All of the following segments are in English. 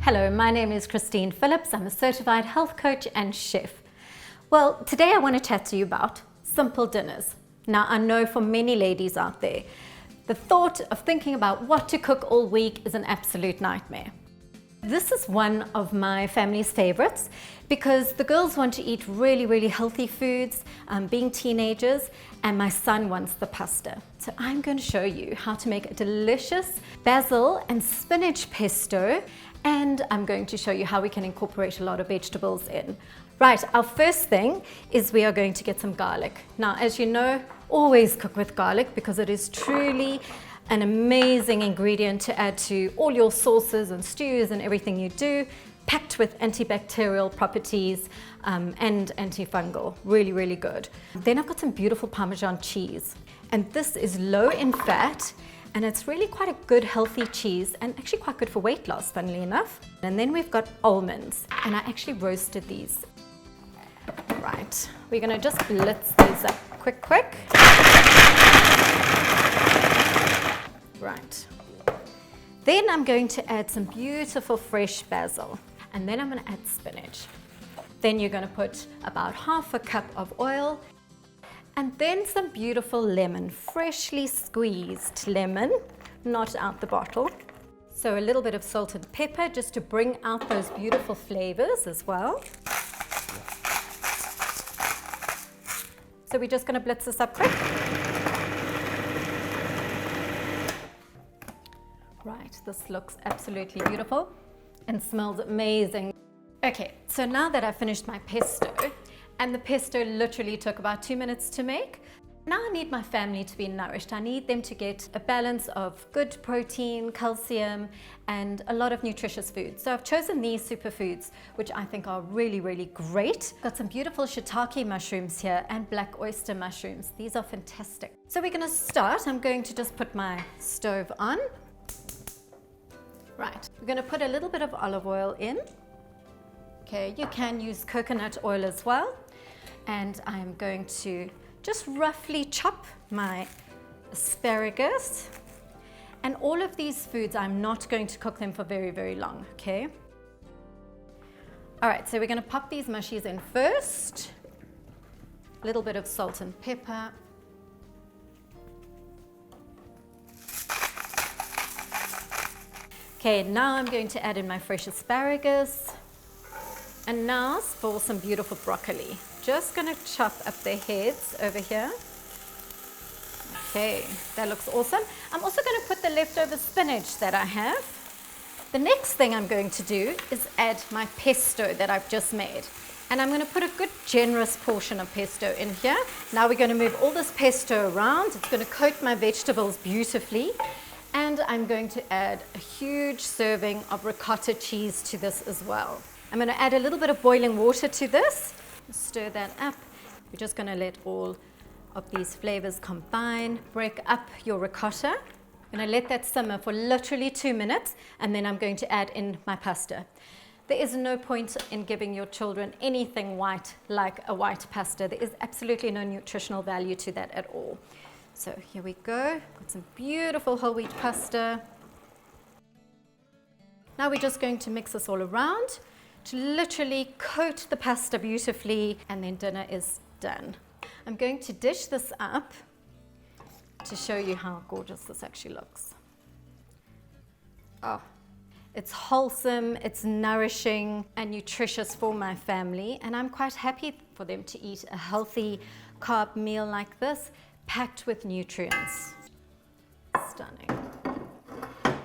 Hello, my name is Christine Phillips. I'm a certified health coach and chef. Well, today I want to chat to you about simple dinners. Now, I know for many ladies out there, the thought of thinking about what to cook all week is an absolute nightmare. This is one of my family's favorites because the girls want to eat really healthy foods, being teenagers, and my son wants the pasta. So I'm going to show you how to make a delicious basil and spinach pesto, and I'm going to show you how we can incorporate a lot of vegetables in. Right, our first thing is we are going to get some garlic. Now, as you know, always cook with garlic because it is truly an amazing ingredient to add to all your sauces and stews and everything you do, packed with antibacterial properties and antifungal. Really good. Then I've got some beautiful Parmesan cheese, and this is low in fat, and it's really quite a good healthy cheese and actually quite good for weight loss, funnily enough. And then we've got almonds, and I actually roasted these. Right, we're gonna just blitz these up quick. Right. Then I'm going to add some beautiful fresh basil, and then I'm going to add spinach. Then you're going to put about half a cup of oil, and then some beautiful lemon, freshly squeezed lemon, not out the bottle. So a little bit of salt and pepper just to bring out those beautiful flavors as well. So we're just going to blitz this up quick. Right, this looks absolutely beautiful and smells amazing. Okay, so now that I've finished my pesto, and the pesto literally took about 2 minutes to make, now I need my family to be nourished. I need them to get a balance of good protein, calcium, and a lot of nutritious foods. So I've chosen these superfoods, which I think are really great. Got some beautiful shiitake mushrooms here and black oyster mushrooms. These are fantastic. So we're gonna start. I'm going to just put my stove on. Right, we're going to put a little bit of olive oil in. Okay, you can use coconut oil as well. And I'm going to just roughly chop my asparagus. And all of these foods, I'm not going to cook them for very long, okay? All right, so we're going to pop these mushies in first. A little bit of salt and pepper. Okay, now I'm going to add in my fresh asparagus. And now for some beautiful broccoli. Just gonna chop up the heads over here. Okay, that looks awesome. I'm also gonna put the leftover spinach that I have. The next thing I'm going to do is add my pesto that I've just made. And I'm gonna put a good generous portion of pesto in here. Now we're gonna move all this pesto around. It's gonna coat my vegetables beautifully. And I'm going to add a huge serving of ricotta cheese to this as well. I'm going to add a little bit of boiling water to this. Stir that up. We're just going to let all of these flavors combine. Break up your ricotta. I'm going to let that simmer for literally 2 minutes, and then I'm going to add in my pasta. There is no point in giving your children anything white like a white pasta. There is absolutely no nutritional value to that at all. So here we go, got some beautiful whole wheat pasta. Now we're just going to mix this all around to literally coat the pasta beautifully, and then dinner is done. I'm going to dish this up to show you how gorgeous this actually looks. Oh, it's wholesome, it's nourishing and nutritious for my family, and I'm quite happy for them to eat a healthy carb meal like this, packed with nutrients. Stunning.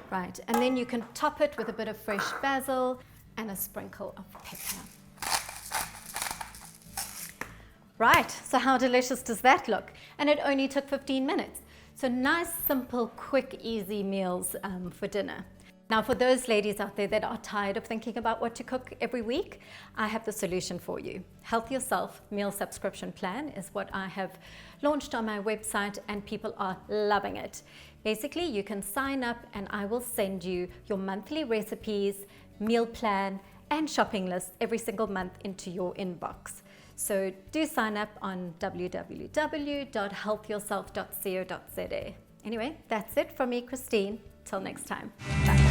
Right, and then you can top it with a bit of fresh basil and a sprinkle of pepper. Right, so how delicious does that look? And it only took 15 minutes. So nice, simple, quick, easy meals for dinner. Now, for those ladies out there that are tired of thinking about what to cook every week, I have the solution for you. Helth Yourself meal subscription plan is what I have launched on my website, and people are loving it. Basically, you can sign up and I will send you your monthly recipes, meal plan, and shopping list every single month into your inbox. So do sign up on www.healthyourself.co.za. Anyway, that's it from me, Christine. Till next time. Bye.